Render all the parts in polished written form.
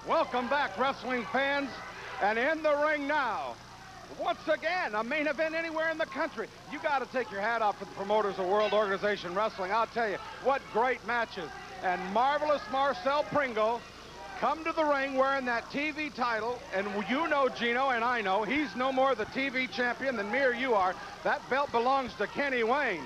Welcome back, wrestling fans. And in the ring now, once again, a main event anywhere in the country. You got to take your hat off for the promoters of World Organization Wrestling. I'll tell you, what great matches. And marvelous Marcel Pringle come to the ring wearing that TV title. And you know, Gino, and I know, he's no more the TV champion than me or you are. That belt belongs to Kenny Wayne.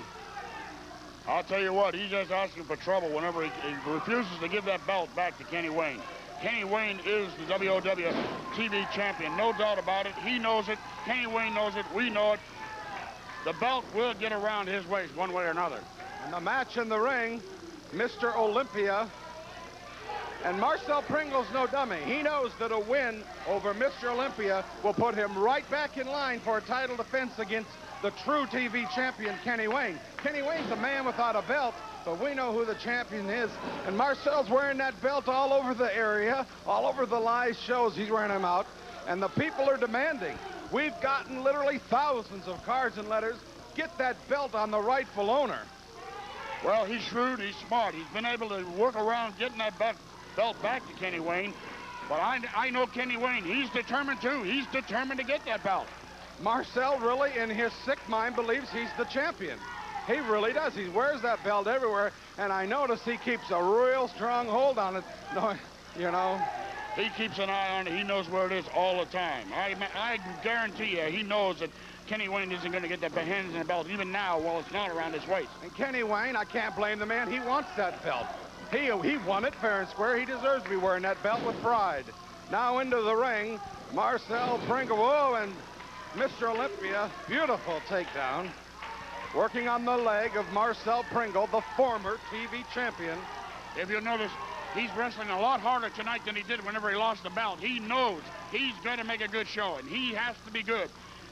I'll tell you what, he's just asking for trouble whenever he refuses to give that belt back to Kenny Wayne. Kenny Wayne is the W.O.W. TV champion, no doubt about it. He knows it. Kenny Wayne knows it. We know it. The belt will get around his waist one way or another. And the match in the ring, Mr. Olympia. And Marcel Pringle's no dummy. He knows that a win over Mr. Olympia will put him right back in line for a title defense against the true TV champion, Kenny Wayne. Kenny Wayne's a man without a belt, but we know who the champion is. And Marcel's wearing that belt all over the area, all over the live shows. He's wearing them out. And the people are demanding. We've gotten literally thousands of cards and letters. Get that belt on the rightful owner. Well, he's shrewd, he's smart. He's been able to work around getting that belt back to Kenny Wayne. But I know Kenny Wayne. He's determined too. He's determined to get that belt. Marcel really, in his sick mind, believes he's the champion. He really does. He wears that belt everywhere, and I notice he keeps a real strong hold on it. No, you know. He keeps an eye on it. He knows where it is all the time. I guarantee you, he knows that Kenny Wayne isn't going to get the hands in the belt even now while it's not around his waist. And Kenny Wayne, I can't blame the man. He wants that belt. He won it fair and square. He deserves to be wearing that belt with pride. Now into the ring, Marcel Pringle. Whoa, and Mr. Olympia, beautiful takedown. Working on the leg of Marcel Pringle, the former TV champion. If you'll notice, he's wrestling a lot harder tonight than he did whenever he lost the belt. He knows he's going to make a good show, and he has to be good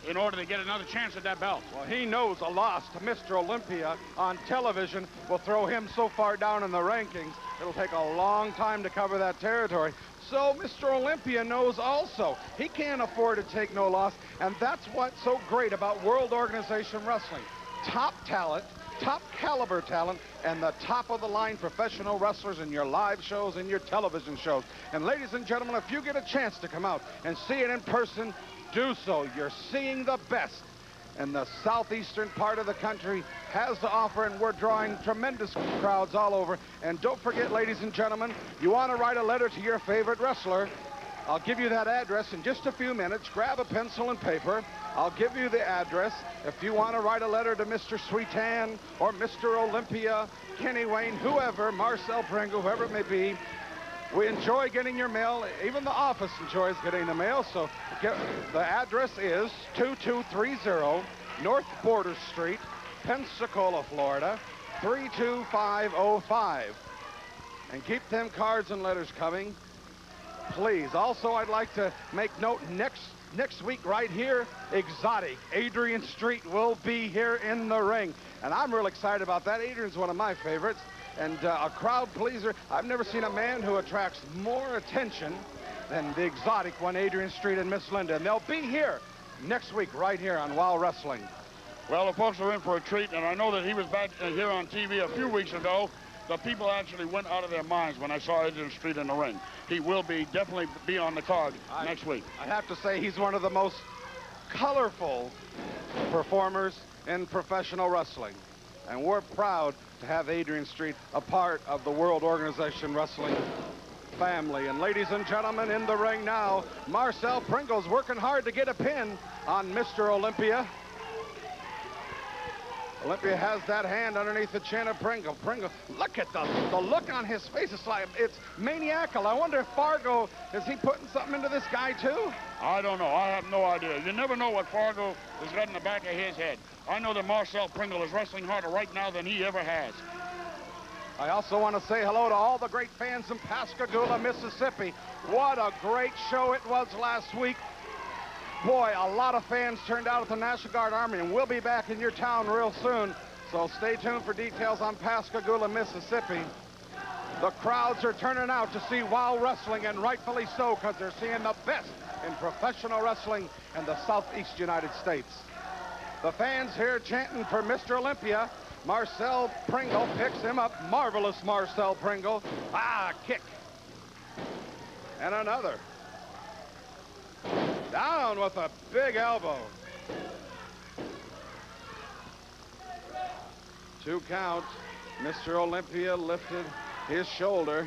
in order to get another chance at that belt. Well, he knows a loss to Mr. Olympia on television will throw him so far down in the rankings, it'll take a long time to cover that territory. So Mr. Olympia knows also he can't afford to take no loss, and that's what's so great about World Organization Wrestling. Top talent, top caliber talent, and the top of the line professional wrestlers in your live shows and your television shows. And ladies and gentlemen, if you get a chance to come out and see it in person, do so. You're seeing the best. And the southeastern part of the country has to offer, and we're drawing tremendous crowds all over. And don't forget, ladies and gentlemen, you want to write a letter to your favorite wrestler. I'll give you that address in just a few minutes. Grab a pencil and paper. I'll give you the address. If you want to write a letter to Mr. Sweetan or Mr. Olympia, Kenny Wayne, whoever, Marcel Pringle, whoever it may be, we enjoy getting your mail. Even the office enjoys getting the mail. So the address is 2230 North Border Street, Pensacola, Florida, 32505. And keep them cards and letters coming, please. Also, I'd like to make note, next week right here, Exotic Adrian Street will be here in the ring. And I'm real excited about that. Adrian's one of my favorites. And a crowd pleaser. I've never seen a man who attracts more attention than the Exotic one, Adrian Street and Miss Linda. And they'll be here next week right here on WOW Wrestling. Well, the folks are in for a treat, and I know that he was back here on TV a few weeks ago. The people actually went out of their minds when I saw Adrian Street in the ring. He will definitely be on the card next week. I have to say he's one of the most colorful performers in professional wrestling. And we're proud to have Adrian Street a part of the World Organization Wrestling family. And ladies and gentlemen, in the ring now, Marcel Pringle's working hard to get a pin on Mr. Olympia. Olympia has that hand underneath the chin of Pringle. Pringle, look at the look on his face. It's maniacal. I wonder if Fargo, is he putting something into this guy too? I don't know. I have no idea. You never know what Fargo has got in the back of his head. I know that Marcel Pringle is wrestling harder right now than he ever has. I also want to say hello to all the great fans in Pascagoula, Mississippi. What a great show it was last week. Boy, a lot of fans turned out at the National Guard Army, and we'll be back in your town real soon. So stay tuned for details on Pascagoula, Mississippi. The crowds are turning out to see WOW Wrestling, and rightfully so, because they're seeing the best in professional wrestling in the Southeast United States. The fans here chanting for Mr. Olympia. Marcel Pringle picks him up. Marvelous Marcel Pringle. Ah, kick. And another. Down with a big elbow. 2 count. Mr. Olympia lifted his shoulder.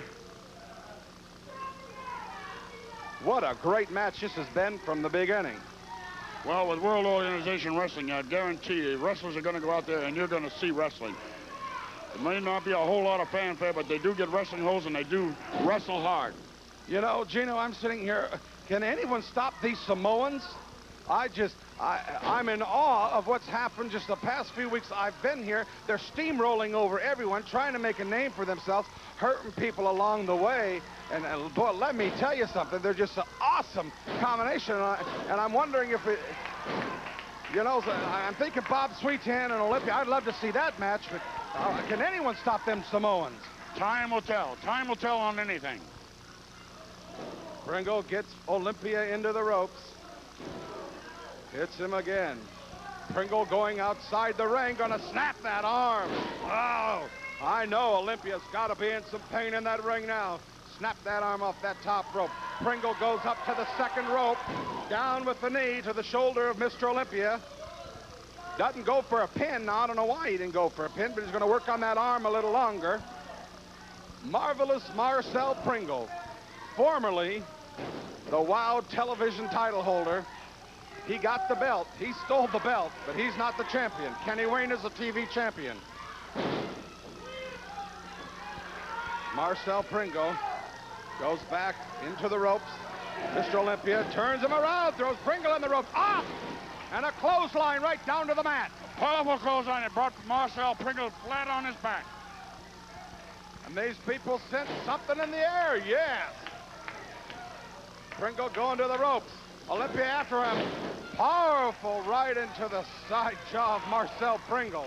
What a great match this has been from the beginning. Well, with World Organization Wrestling, I guarantee you, wrestlers are going to go out there and you're going to see wrestling. It may not be a whole lot of fanfare, but they do get wrestling holes and they do wrestle hard. You know, Gino, I'm sitting here. Can anyone stop these Samoans? I'm in awe of what's happened just the past few weeks I've been here. They're steamrolling over everyone, trying to make a name for themselves, hurting people along the way. And boy, let me tell you something. They're just an awesome combination. And I'm wondering if it, you know, I'm thinking Bob Sweetan and Olympia. I'd love to see that match, but can anyone stop them Samoans? Time will tell. Time will tell on anything. Pringle gets Olympia into the ropes. Hits him again. Pringle going outside the ring, gonna snap that arm. Oh, I know Olympia's gotta be in some pain in that ring now. Snap that arm off that top rope. Pringle goes up to the second rope, down with the knee to the shoulder of Mr. Olympia. Doesn't go for a pin. Now, I don't know why he didn't go for a pin, but he's gonna work on that arm a little longer. Marvelous Marcel Pringle, formerly the WOW television title holder. He got the belt. He stole the belt, but he's not the champion. Kenny Wayne is the TV champion. Marcel Pringle goes back into the ropes. Mr. Olympia turns him around, throws Pringle in the ropes. Off! And a clothesline right down to the mat. Powerful clothesline. It brought Marcel Pringle flat on his back. And these people sent something in the air, yes. Pringle going to the ropes. Olympia after him. Powerful right into the side jaw of Marcel Pringle.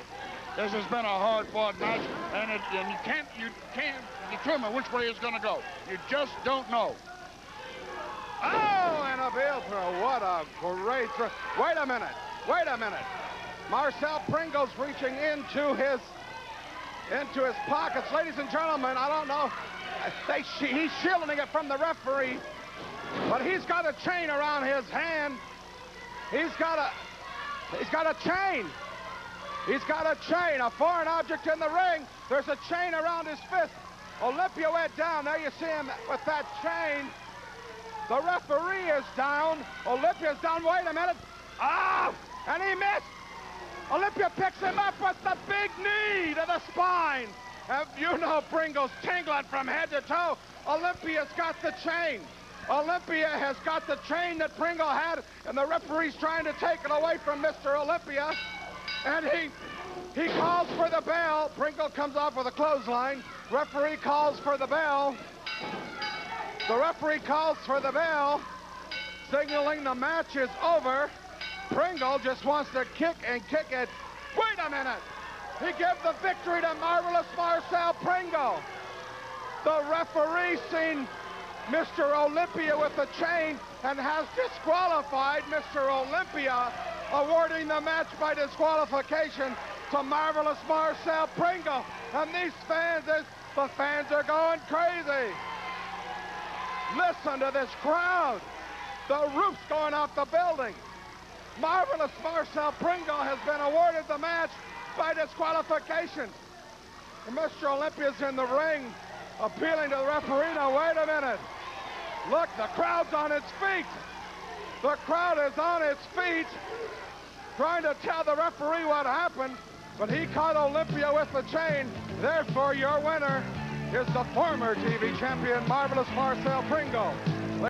This has been a hard-fought match, and you can't determine which way it's going to go. You just don't know. Oh, and a heel throw. What a great throw. Wait a minute. Wait a minute. Marcel Pringle's reaching into his pockets. Ladies and gentlemen, I don't know. He's shielding it from the referee, but he's got a chain around his hand. He's got a chain. He's got a chain, a foreign object in the ring. There's a chain around his fist. Olympia went down. There you see him with that chain. The referee is down. Olympia's down. Wait a minute. Ah! And he missed. Olympia picks him up with the big knee to the spine. And you know Pringle's tingling from head to toe. Olympia's got the chain. Olympia has got the chain that Pringle had, and the referee's trying to take it away from Mr. Olympia. And he calls for the bell. Pringle comes off with a clothesline. Referee calls for the bell. The referee calls for the bell, signaling the match is over. Pringle just wants to kick and kick it. Wait a minute. He gives the victory to Marvelous Marcel Pringle. The referee seen Mr. Olympia with the chain and has disqualified Mr. Olympia, awarding the match by disqualification to Marvelous Marcel Pringle. And these fans, the fans are going crazy. Listen to this crowd. The roof's going off the building. Marvelous Marcel Pringle has been awarded the match by disqualification. And Mr. Olympia's in the ring, appealing to the referee. Now, wait a minute. Look, the crowd's on its feet. The crowd is on its feet, trying to tell the referee what happened, but he caught Olympia with the chain. Therefore, your winner is the former TV champion, Marvelous Marcel Pringle.